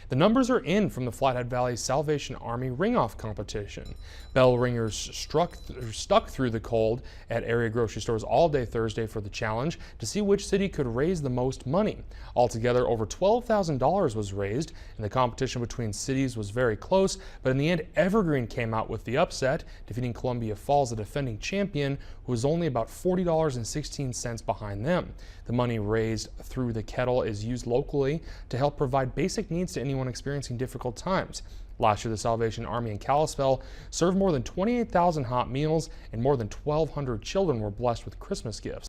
The numbers are in from the Flathead Valley Salvation Army ring-off competition. Bell ringers stuck through the cold at area grocery stores all day Thursday for the challenge to see which city could raise the most money. Altogether, over $12,000 was raised, and the competition between cities was very close, but in the end, Evergreen came out with the upset, defeating Columbia Falls, the defending champion, who was only about $40.16 behind them. The money raised through the kettle is used locally to help provide basic needs to anyone experiencing difficult times. Last year, the Salvation Army in Kalispell served more than 28,000 hot meals, and more than 1,200 children were blessed with Christmas gifts.